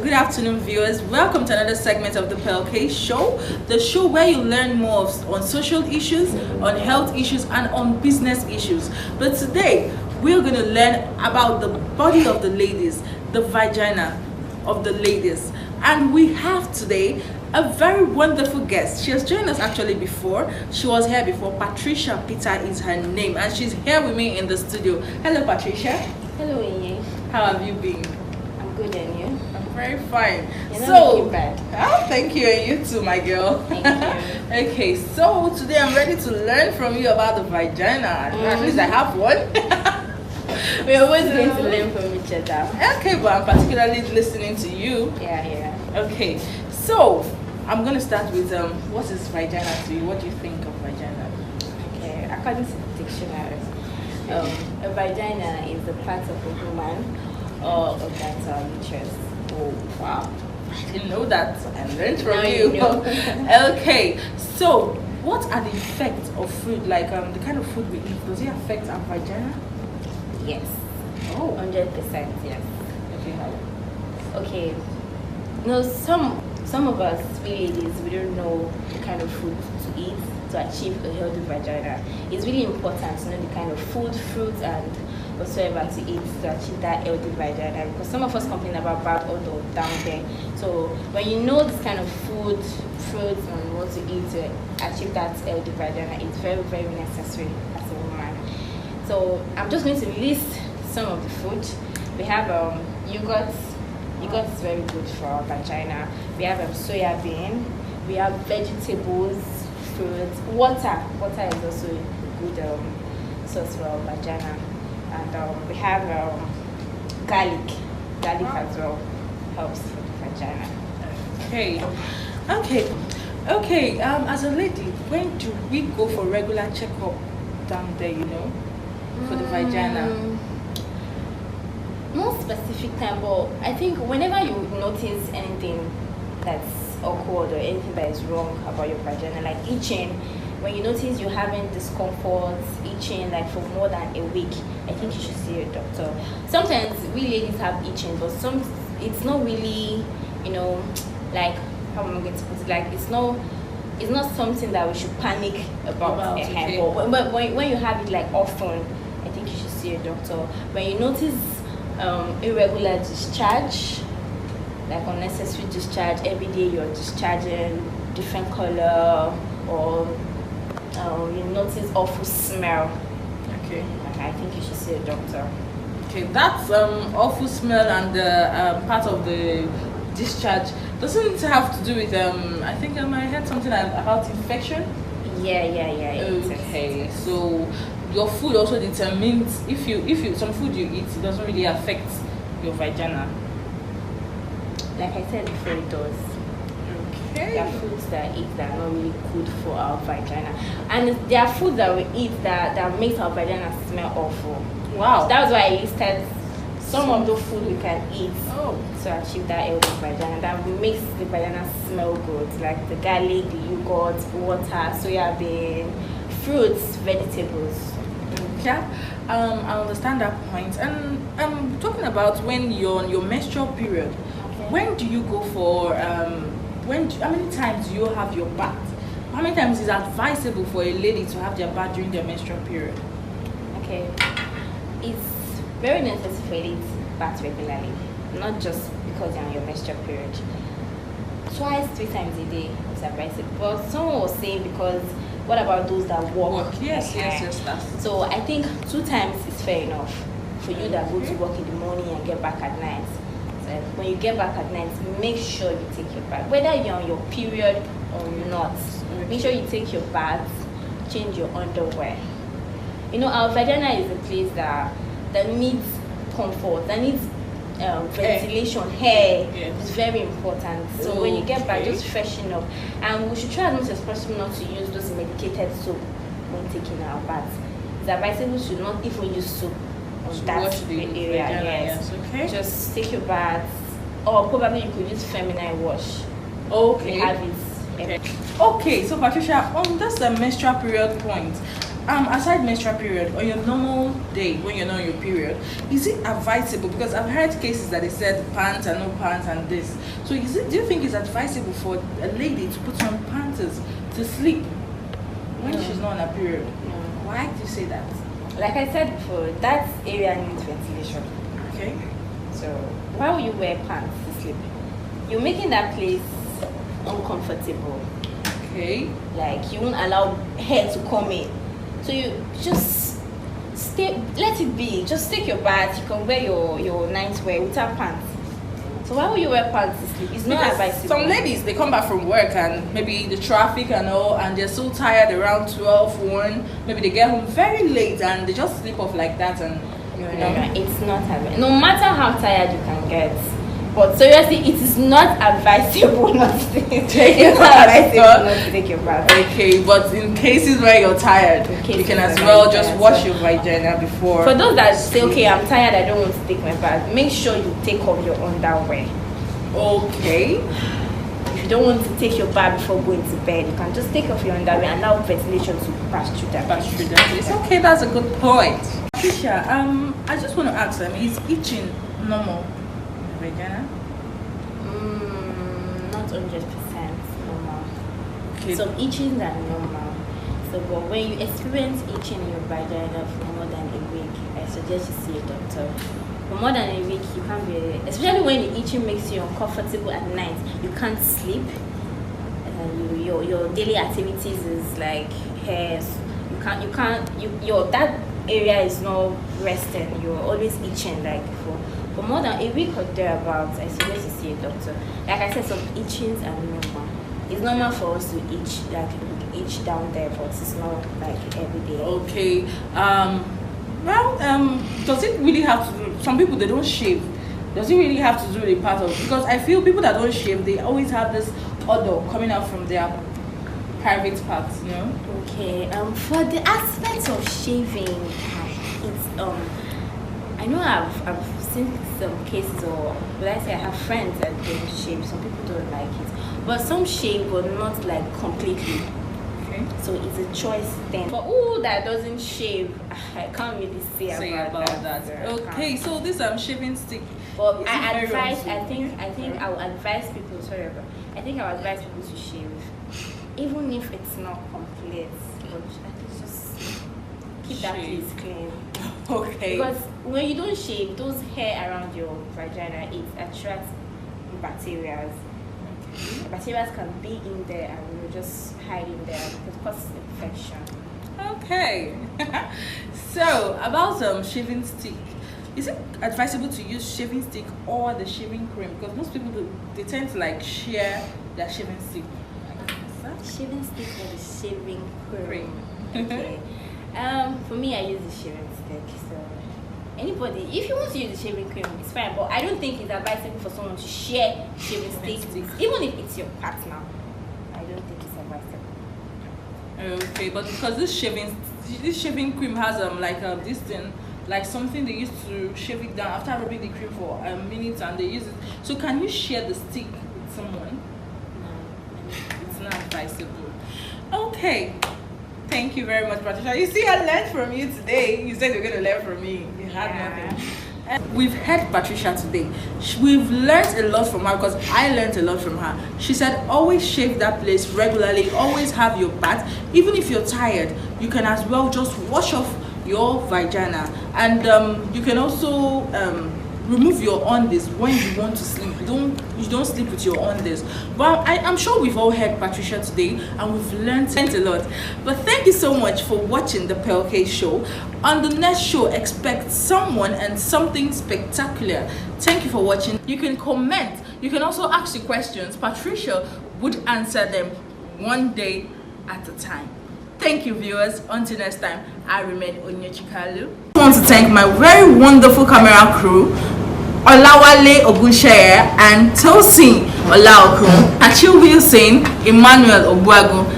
good afternoon, viewers. Welcome to another segment of the PLK Show, the show where you learn more on social issues, on health issues, and on business issues. But today, we're going to learn about the body of the ladies, the vagina of the ladies. And we have today a very wonderful guest. She has joined us actually before. She was here before. Patricia Peter is her name, and she's here with me in the studio. Hello, Patricia. Hello, Inye. How have you been? I'm good, and you? I'm very fine. You're not looking bad. Oh, thank you, and you too, my girl. Thank you. Okay, so today I'm ready to learn from you about the vagina. At least I have one. We're always going to learn from each other. Okay, but I'm particularly listening to you. Yeah. Okay, so I'm going to start with what is vagina to you? What do you think of vagina? Okay, according to the dictionary, a vagina is the part of a woman or of that uterus. Oh, wow. I didn't know that. I learned from Now you. you know. Okay, so what are the effects of food? Like the kind of food we eat, does it affect our vagina? Yes. Oh. 100%, yes. Okay, how? Okay. No, some of us, we ladies, we don't know the kind of food to eat to achieve a healthy vagina. It's really important to know the kind of food, fruits, and whatsoever to eat to achieve that healthy vagina, because some of us complain about bad odor down there. So when you know this kind of food, fruits, and what to eat to achieve that healthy vagina, it's very, very necessary as a woman. So I'm just going to list some of the food. We have yogurt. Yogurt is very good for our vagina. We have soya bean. We have vegetables, fruits, water. Water is also a good source for our vagina. And we have garlic. Garlic as well helps for the vagina. Okay. As a lady, when do we go for regular checkup down there? For the vagina. No specific time, but I think whenever you notice anything that's awkward or anything that is wrong about your vagina, like itching, when you notice you're having discomfort, itching like for more than a week, I think you should see a doctor. Sometimes we ladies have itching, but it's not really, like, how am I going to put it? Like, it's not something that we should panic about. Okay. But when you have it like often, I think you should see a doctor. When you notice irregular discharge, like unnecessary discharge, every day you're discharging different color, or you notice awful smell, Okay. I think you should see a doctor. Okay, that's awful smell and part of the discharge. Doesn't it have to do with I think I heard something about infection? Yeah. Okay, so your food also determines if you some food you eat, it doesn't really affect your vagina. Like I said before, it does. Okay. There are foods that I eat that are not really good for our vagina, and there are foods that we eat that makes our vagina smell awful. Wow. So that's why I listed some of the food we can eat Oh. to achieve that healthy vagina that makes the vagina smell good, like the garlic, the yogurt, water, soya bean, fruits, vegetables. Yeah, I understand that point. And I'm talking about when you're on your menstrual period. Okay. When do you go for how many times do you have your bath? How many times is advisable for a lady to have their bath during their menstrual period? Okay, it's very necessary for you to bath regularly, not just because you're on your menstrual period. 2-3 times a day is advisable. But someone was saying, because what about those that walk? Yes, that's So I think 2 times is fair enough for you that go to work in the morning and get back at night. So when you get back at night, make sure you take your bath, whether you're on your period or not. Make sure you take your bath, change your underwear. Our vagina is a place that needs comfort, that needs ventilation, hair. Yes. Is very important. So when you get back, just freshen up. And we should try as much as possible not to use those medicated soap when taking our bath. It's advisable to not even use soap on that wash the area. vagina, Yes. yes, okay. Just take your bath, or probably you could use feminine wash. Okay. We have it. Okay, so Patricia, on this menstrual period point, aside menstrual period, on your normal day when you're not on your period, is it advisable? Because I've heard cases that they said pants and no pants and this. So do you think it's advisable for a lady to put on pants to sleep when she's not on her period? Why do you say that? Like I said before, that area needs ventilation. Okay. So why would you wear pants to sleep? You're making that place uncomfortable. Okay. Like you won't allow hair to come in. So you just let it be. Just take your bath. You can wear your night wear without pants. So why would you wear pants to sleep? It's not advisable. Some ladies, they come back from work and maybe the traffic and all, and they're so tired around 12, 1. Maybe they get home very late and they just sleep off like that. And it's not advisable. No matter how tired you can get. But seriously, it is not advisable not to take your bath. Okay, but in cases where you're tired, you can as well just wash your vagina before. For those that say, okay, I'm tired, I don't want to take my bath, make sure you take off your underwear. Okay. If you don't want to take your bath before going to bed, you can just take off your underwear and allow ventilation to pass through that. It's okay, that's a good point. Patricia, I just want to ask them, is itching normal? Vagina? Not 100% normal. Okay. So itching are normal. So but when you experience itching in your vagina for more than a week, I suggest you see a doctor. For more than a week, you can't be, especially when the itching makes you uncomfortable at night. You can't sleep. Your daily activities is like hair. That area is not resting. You're always itching like before. For more than a week or thereabouts, I suggest you see a doctor. Like I said, some itchings are normal. It's normal for us to itch, like itch down there, but it's not like every day. Okay. Does it really have to do? Some people, they don't shave. Does it really have to do with the part of? Because I feel people that don't shave, they always have this odor coming out from their private parts. You know. Okay. For the aspect of shaving, it's I know I've seen some cases, or would I say I have friends that don't shave. Some people don't like it, but some shave, but not like completely. Okay. So it's a choice thing. For who that doesn't shave, I can't really say about that. Okay, so this shaving stick. But I think I will advise people. I think I will advise people to shave, even if it's not complete. But just keep that place clean. Okay. Because when you don't shave, those hair around your vagina, it attracts bacteria. Bacteria can be in there and you just hide in there because it causes infection. Okay. So about shaving stick, is it advisable to use shaving stick or the shaving cream? Because most people they tend to like share their shaving stick. Shaving stick or the shaving cream? Okay. For me, I use the shaving stick. So anybody, if you want to use the shaving cream, it's fine. But I don't think it's advisable for someone to share shaving stick, even if it's your partner. I don't think it's advisable. Okay, but because this shaving cream has this thing, like something they used to shave it down after rubbing the cream for a minute, and they use it. So can you share the stick with someone? No, it's not advisable. Okay. Thank you very much, Patricia. You see, I learned from you today. You said you're going to learn from me. You had nothing. And we've heard Patricia today. We've learned a lot from her because I learned a lot from her. She said, always shave that place regularly. Always have your bath. Even if you're tired, you can as well just wash off your vagina. And you can also remove your undies when you want to sleep. You don't sleep with your undies. Well, I'm sure we've all heard Patricia today and we've learned a lot. But thank you so much for watching the Pearl Case Show. On the next show, expect someone and something spectacular. Thank you for watching. You can comment. You can also ask your questions. Patricia would answer them one day at a time. Thank you, viewers. Until next time, I remain Onyechikalu. I want to thank my very wonderful camera crew, Olawale Ogunsheye and Tosin Olaokun, Achille Wilson, Emmanuel Obuagu.